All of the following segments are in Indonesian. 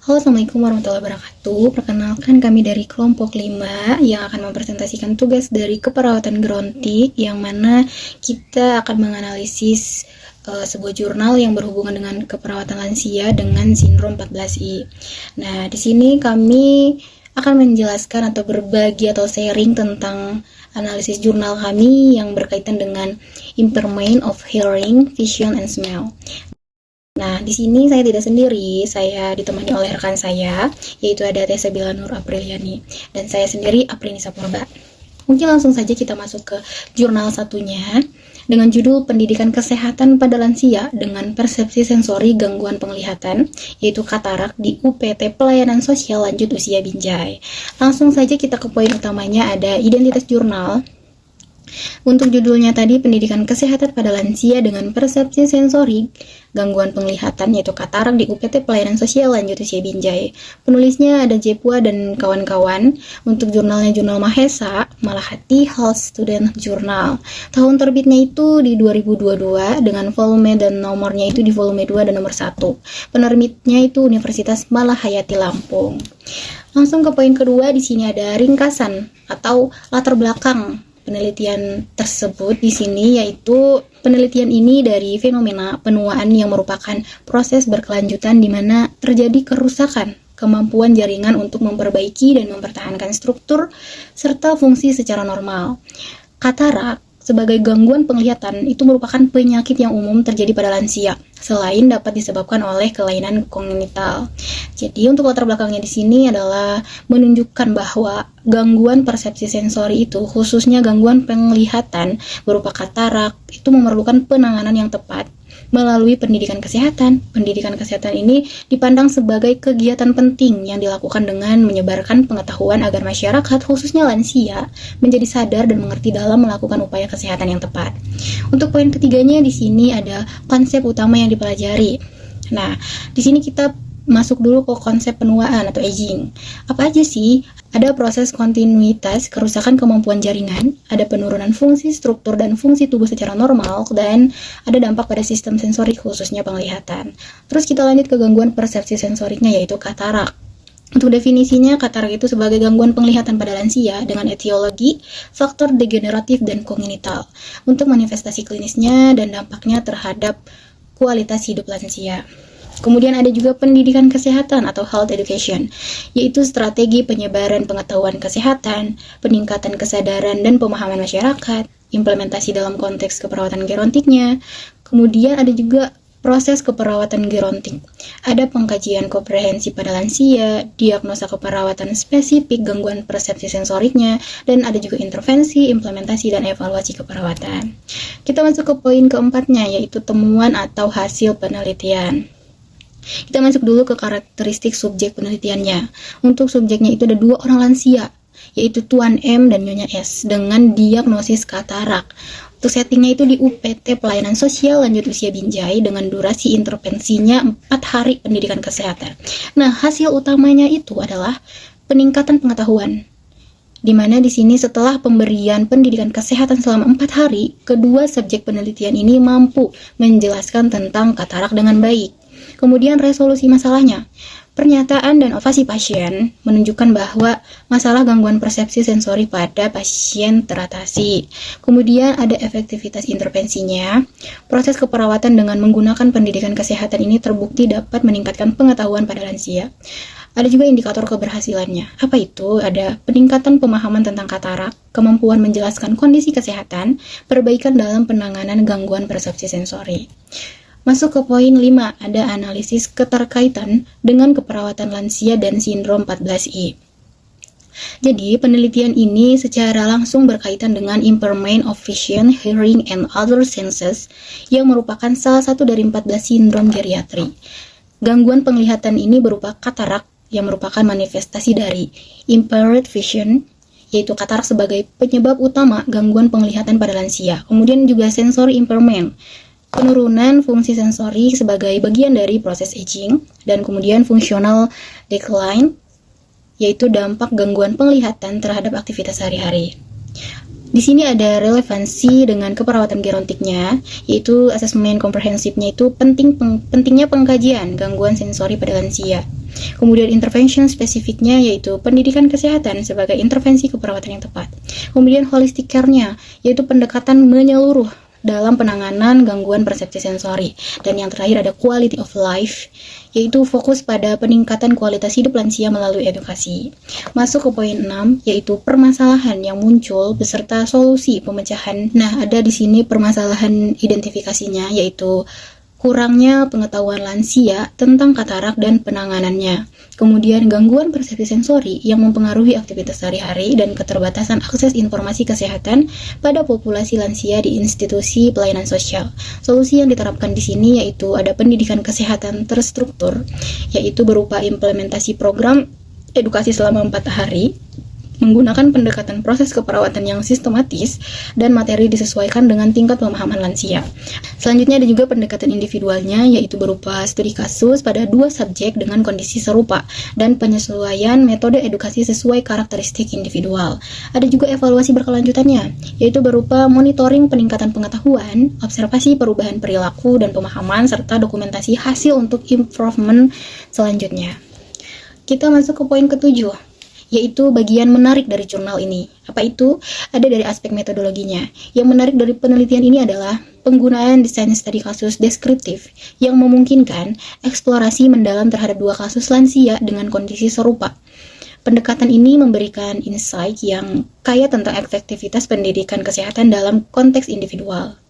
Halo, Assalamualaikum warahmatullahi wabarakatuh. Perkenalkan, kami dari kelompok 5 yang akan mempresentasikan tugas dari keperawatan gerontik, yang mana kita akan menganalisis sebuah jurnal yang berhubungan dengan keperawatan lansia dengan sindrom 14I. Nah, di sini kami akan menjelaskan atau berbagi atau sharing tentang analisis jurnal kami yang berkaitan dengan impairment of hearing, vision, and smell. Nah, di sini saya tidak sendiri, saya ditemani oleh rekan saya, yaitu ada Tessa Bilanur Apriliani, dan saya sendiri Aprini Sapurba. Mungkin langsung saja kita masuk ke jurnal satunya, dengan judul Pendidikan Kesehatan pada Lansia dengan Persepsi Sensori Gangguan Penglihatan, yaitu katarak di UPT Pelayanan Sosial Lanjut Usia Binjai. Langsung saja kita ke poin utamanya, ada identitas jurnal. Untuk judulnya tadi, Pendidikan Kesehatan pada Lansia dengan Persepsi Sensori Gangguan Penglihatan, yaitu katarak di UPT Pelayanan Sosial Lanjut Usia Binjai. Penulisnya ada Jepua dan kawan-kawan. Untuk jurnalnya Jurnal Mahesa Malahati Health Student Journal. Tahun terbitnya itu di 2022 dengan volume dan nomornya itu di volume 2 dan nomor 1. Penerbitnya itu Universitas Malahayati Lampung. Langsung ke poin kedua, di sini ada ringkasan atau latar belakang penelitian tersebut di sini, yaitu penelitian ini dari fenomena penuaan yang merupakan proses berkelanjutan di mana terjadi kerusakan kemampuan jaringan untuk memperbaiki dan mempertahankan struktur serta fungsi secara normal. Katarak sebagai gangguan penglihatan itu merupakan penyakit yang umum terjadi pada lansia, selain dapat disebabkan oleh kelainan kognital. Jadi untuk latar belakangnya di sini adalah menunjukkan bahwa gangguan persepsi sensori itu, khususnya gangguan penglihatan berupa katarak, itu memerlukan penanganan yang tepat melalui pendidikan kesehatan. Pendidikan kesehatan ini dipandang sebagai kegiatan penting yang dilakukan dengan menyebarkan pengetahuan agar masyarakat, khususnya lansia, menjadi sadar dan mengerti dalam melakukan upaya kesehatan yang tepat. Untuk poin ketiganya di sini ada konsep utama yang dipelajari. Nah, di sini kita masuk dulu ke konsep penuaan atau aging. Apa aja sih? Ada proses kontinuitas kerusakan kemampuan jaringan, ada penurunan fungsi, struktur, dan fungsi tubuh secara normal, dan ada dampak pada sistem sensorik khususnya penglihatan. Terus kita lanjut ke gangguan persepsi sensoriknya, yaitu katarak. Untuk definisinya, katarak itu sebagai gangguan penglihatan pada lansia dengan etiologi, faktor degeneratif, dan kognital. Untuk manifestasi klinisnya dan dampaknya terhadap kualitas hidup lansia. Kemudian ada juga pendidikan kesehatan atau health education, yaitu strategi penyebaran pengetahuan kesehatan, peningkatan kesadaran dan pemahaman masyarakat, implementasi dalam konteks keperawatan gerontiknya. Kemudian ada juga proses keperawatan gerontik. Ada pengkajian komprehensif pada lansia, diagnosa keperawatan spesifik gangguan persepsi sensoriknya, dan ada juga intervensi, implementasi, dan evaluasi keperawatan. Kita masuk ke poin keempatnya, yaitu temuan atau hasil penelitian. Kita masuk dulu ke karakteristik subjek penelitiannya. Untuk subjeknya itu ada 2 orang lansia, yaitu Tuan M dan Nyonya S, dengan diagnosis katarak. Untuk settingnya itu di UPT Pelayanan Sosial Lanjut Usia Binjai dengan durasi intervensinya 4 hari pendidikan kesehatan. Nah, hasil utamanya itu adalah peningkatan pengetahuan, di mana di sini setelah pemberian pendidikan kesehatan selama 4 hari, kedua subjek penelitian ini mampu menjelaskan tentang katarak dengan baik. Kemudian resolusi masalahnya. Pernyataan dan ovasi pasien menunjukkan bahwa masalah gangguan persepsi sensori pada pasien teratasi. Kemudian ada efektivitas intervensinya. Proses keperawatan dengan menggunakan pendidikan kesehatan ini terbukti dapat meningkatkan pengetahuan pada lansia. Ada juga indikator keberhasilannya. Apa itu? Ada peningkatan pemahaman tentang katarak, kemampuan menjelaskan kondisi kesehatan, perbaikan dalam penanganan gangguan persepsi sensori. Masuk ke poin 5, ada analisis keterkaitan dengan keperawatan lansia dan sindrom 14I. Jadi, penelitian ini secara langsung berkaitan dengan impairment of vision, hearing, and other senses yang merupakan salah satu dari 14 sindrom geriatri. Gangguan penglihatan ini berupa katarak yang merupakan manifestasi dari impaired vision, yaitu katarak sebagai penyebab utama gangguan penglihatan pada lansia. Kemudian juga sensory impairment, penurunan fungsi sensori sebagai bagian dari proses aging, dan kemudian functional decline, yaitu dampak gangguan penglihatan terhadap aktivitas sehari-hari. Di sini ada relevansi dengan keperawatan gerontiknya, yaitu asesmen komprehensifnya itu pentingnya pengkajian gangguan sensori pada lansia. Kemudian intervention spesifiknya yaitu pendidikan kesehatan sebagai intervensi keperawatan yang tepat. Kemudian holistic care-nya yaitu pendekatan menyeluruh dalam penanganan gangguan persepsi sensori. Dan yang terakhir ada quality of life, yaitu fokus pada peningkatan kualitas hidup lansia melalui edukasi. Masuk ke poin 6, yaitu permasalahan yang muncul beserta solusi pemecahan. Nah, ada di sini permasalahan identifikasinya, yaitu kurangnya pengetahuan lansia tentang katarak dan penanganannya. Kemudian gangguan persepsi sensori yang mempengaruhi aktivitas sehari-hari dan keterbatasan akses informasi kesehatan pada populasi lansia di institusi pelayanan sosial. Solusi yang diterapkan di sini yaitu ada pendidikan kesehatan terstruktur, yaitu berupa implementasi program edukasi selama 4 hari, menggunakan pendekatan proses keperawatan yang sistematis dan materi disesuaikan dengan tingkat pemahaman lansia. Selanjutnya ada juga pendekatan individualnya, yaitu berupa studi kasus pada 2 subjek dengan kondisi serupa dan penyesuaian metode edukasi sesuai karakteristik individual. Ada juga evaluasi berkelanjutannya, yaitu berupa monitoring peningkatan pengetahuan, observasi perubahan perilaku dan pemahaman, serta dokumentasi hasil untuk improvement selanjutnya. Kita masuk ke poin ke-7, yaitu bagian menarik dari jurnal ini. Apa itu? Ada dari aspek metodologinya. Yang menarik dari penelitian ini adalah penggunaan desain studi kasus deskriptif yang memungkinkan eksplorasi mendalam terhadap 2 kasus lansia dengan kondisi serupa. Pendekatan ini memberikan insight yang kaya tentang efektivitas pendidikan kesehatan dalam konteks individual.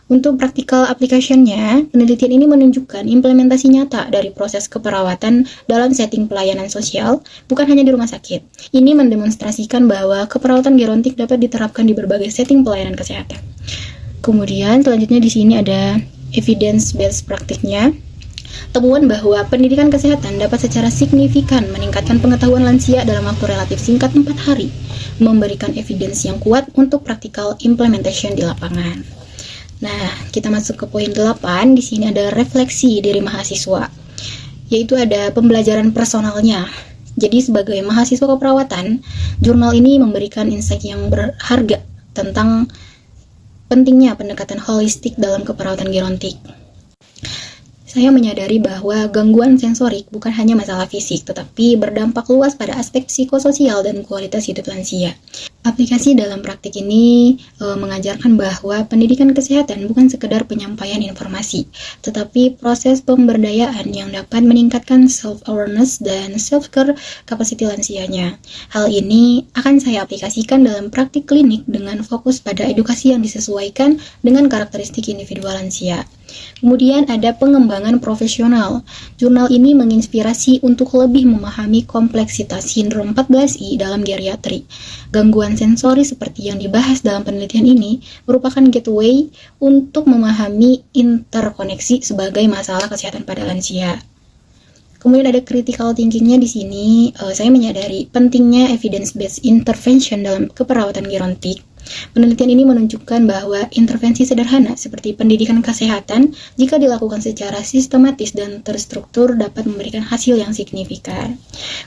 Untuk practical application-nya, penelitian ini menunjukkan implementasi nyata dari proses keperawatan dalam setting pelayanan sosial, bukan hanya di rumah sakit. Ini mendemonstrasikan bahwa keperawatan gerontik dapat diterapkan di berbagai setting pelayanan kesehatan. Kemudian, selanjutnya di sini ada evidence-based practice-nya. Temuan bahwa pendidikan kesehatan dapat secara signifikan meningkatkan pengetahuan lansia dalam waktu relatif singkat 4 hari, memberikan evidence yang kuat untuk practical implementation di lapangan. Nah, kita masuk ke poin 8. Di sini ada refleksi diri mahasiswa, yaitu ada pembelajaran personalnya. Jadi sebagai mahasiswa keperawatan, jurnal ini memberikan insight yang berharga tentang pentingnya pendekatan holistik dalam keperawatan gerontik. Saya menyadari bahwa gangguan sensorik bukan hanya masalah fisik, tetapi berdampak luas pada aspek psikososial dan kualitas hidup lansia. Aplikasi dalam praktik ini mengajarkan bahwa pendidikan kesehatan bukan sekedar penyampaian informasi, tetapi proses pemberdayaan yang dapat meningkatkan self-awareness dan self-care capacity lansianya. Hal ini akan saya aplikasikan dalam praktik klinik dengan fokus pada edukasi yang disesuaikan dengan karakteristik individual lansia. Kemudian ada pengembangan profesional. Jurnal ini menginspirasi untuk lebih memahami kompleksitas sindrom 14I dalam geriatri. Gangguan sensori seperti yang dibahas dalam penelitian ini merupakan gateway untuk memahami interkoneksi sebagai masalah kesehatan pada lansia. Kemudian ada critical thinking-nya di sini. Saya menyadari pentingnya evidence-based intervention dalam keperawatan gerontik. Penelitian ini menunjukkan bahwa intervensi sederhana seperti pendidikan kesehatan jika dilakukan secara sistematis dan terstruktur dapat memberikan hasil yang signifikan.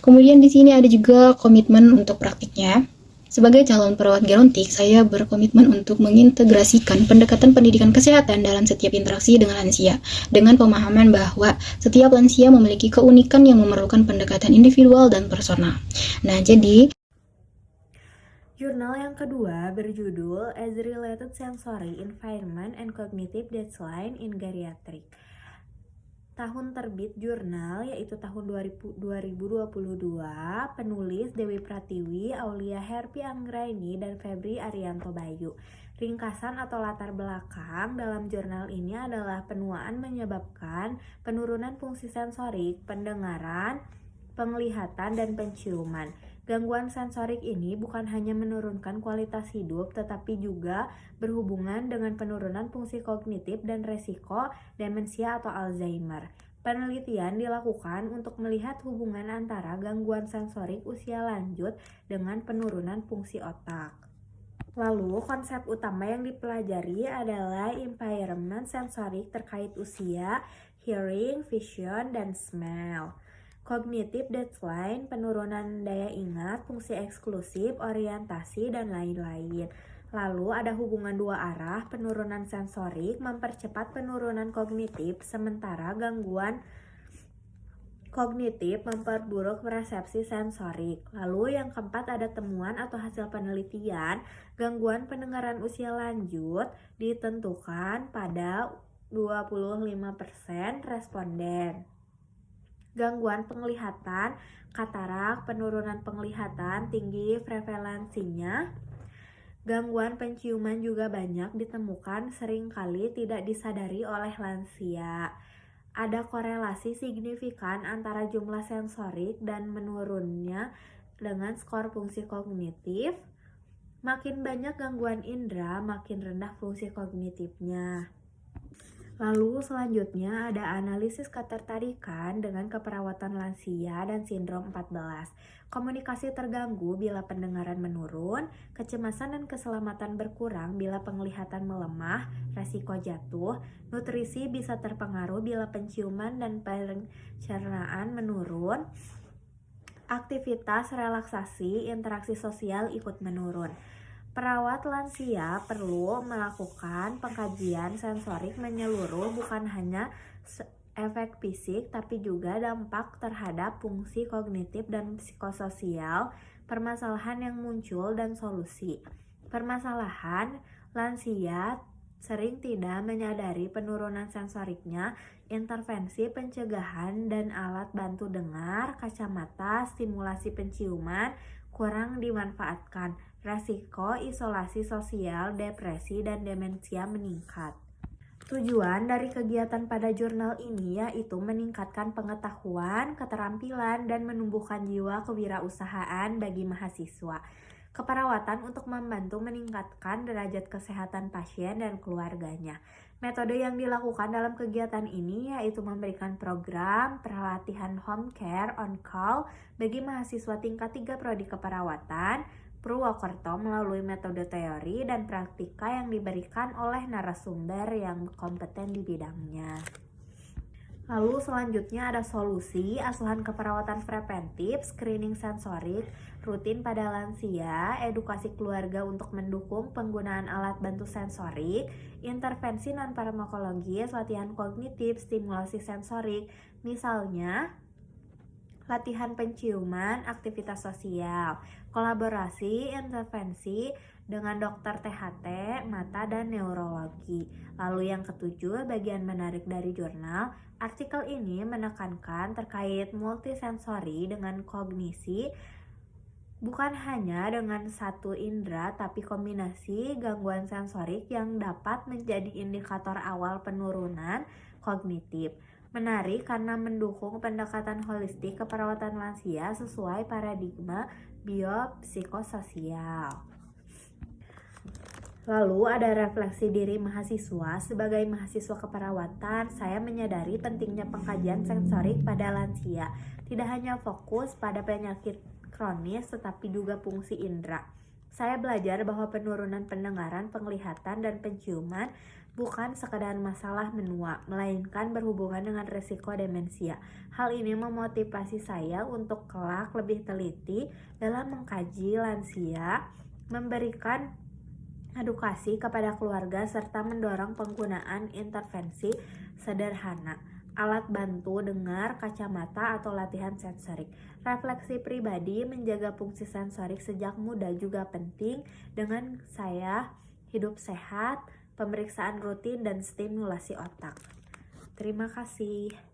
Kemudian di sini ada juga komitmen untuk praktiknya. Sebagai calon perawat gerontik, saya berkomitmen untuk mengintegrasikan pendekatan pendidikan kesehatan dalam setiap interaksi dengan lansia, dengan pemahaman bahwa setiap lansia memiliki keunikan yang memerlukan pendekatan individual dan personal. Nah, jadi jurnal yang kedua berjudul As Related Sensory Environment and Cognitive Decline in Geriatric. Tahun terbit jurnal yaitu tahun 2022, penulis Dewi Pratiwi, Aulia Herpi Anggraini, dan Febri Arianto Bayu. Ringkasan atau latar belakang dalam jurnal ini adalah penuaan menyebabkan penurunan fungsi sensorik, pendengaran, penglihatan, dan penciuman. Gangguan sensorik ini bukan hanya menurunkan kualitas hidup, tetapi juga berhubungan dengan penurunan fungsi kognitif dan resiko demensia atau Alzheimer. Penelitian dilakukan untuk melihat hubungan antara gangguan sensorik usia lanjut dengan penurunan fungsi otak. Lalu, konsep utama yang dipelajari adalah impairment sensorik terkait usia, hearing, vision, dan smell. Cognitive decline, penurunan daya ingat, fungsi eksklusif, orientasi, dan lain-lain. Lalu ada hubungan 2 arah, penurunan sensorik mempercepat penurunan kognitif, sementara gangguan kognitif memperburuk persepsi sensorik. Lalu yang keempat ada temuan atau hasil penelitian, gangguan pendengaran usia lanjut ditentukan pada 25% responden. Gangguan penglihatan, katarak, penurunan penglihatan tinggi prevalensinya. Gangguan penciuman juga banyak ditemukan, seringkali tidak disadari oleh lansia. Ada korelasi signifikan antara jumlah sensorik dan menurunnya dengan skor fungsi kognitif. Makin banyak gangguan indera, makin rendah fungsi kognitifnya. Lalu selanjutnya ada analisis ketertarikan dengan keperawatan lansia dan sindrom 14. Komunikasi terganggu bila pendengaran menurun, kecemasan dan keselamatan berkurang bila penglihatan melemah, resiko jatuh, nutrisi bisa terpengaruh bila penciuman dan pencernaan menurun, aktivitas relaksasi, interaksi sosial ikut menurun. Perawat lansia perlu melakukan pengkajian sensorik menyeluruh, bukan hanya efek fisik tapi juga dampak terhadap fungsi kognitif dan psikososial, permasalahan yang muncul dan solusi. Permasalahan lansia sering tidak menyadari penurunan sensoriknya, intervensi pencegahan dan alat bantu dengar, kacamata, stimulasi penciuman kurang dimanfaatkan. Resiko isolasi sosial, depresi, dan demensia meningkat. Tujuan dari kegiatan pada jurnal ini yaitu meningkatkan pengetahuan, keterampilan, dan menumbuhkan jiwa kewirausahaan bagi mahasiswa. Keperawatan untuk membantu meningkatkan derajat kesehatan pasien dan keluarganya. Metode yang dilakukan dalam kegiatan ini yaitu memberikan program pelatihan home care on call bagi mahasiswa tingkat 3 prodi keperawatan Purwokerto melalui metode teori dan praktika yang diberikan oleh narasumber yang kompeten di bidangnya. Lalu selanjutnya ada solusi asuhan keperawatan preventif, screening sensorik, rutin pada lansia, edukasi keluarga untuk mendukung penggunaan alat bantu sensorik, intervensi non-farmakologis, latihan kognitif, stimulasi sensorik, misalnya latihan penciuman, aktivitas sosial, kolaborasi, intervensi dengan dokter THT, mata, dan neurologi. Lalu yang ketujuh, bagian menarik dari jurnal, artikel ini menekankan terkait multisensori dengan kognisi, bukan hanya dengan satu indera, tapi kombinasi gangguan sensorik yang dapat menjadi indikator awal penurunan kognitif. Menarik karena mendukung pendekatan holistik keperawatan lansia sesuai paradigma biopsikososial. Lalu ada refleksi diri mahasiswa. Sebagai mahasiswa keperawatan, saya menyadari pentingnya pengkajian sensorik pada lansia. Tidak hanya fokus pada penyakit kronis, tetapi juga fungsi indera. Saya belajar bahwa penurunan pendengaran, penglihatan, dan penciuman bukan sekadar masalah menua, melainkan berhubungan dengan risiko demensia. Hal ini memotivasi saya untuk kelak lebih teliti dalam mengkaji lansia, memberikan edukasi kepada keluarga, serta mendorong penggunaan intervensi sederhana, alat bantu dengar, kacamata, atau latihan sensorik. Refleksi pribadi menjaga fungsi sensorik sejak muda juga penting dengan saya hidup sehat, pemeriksaan rutin, dan stimulasi otak. Terima kasih.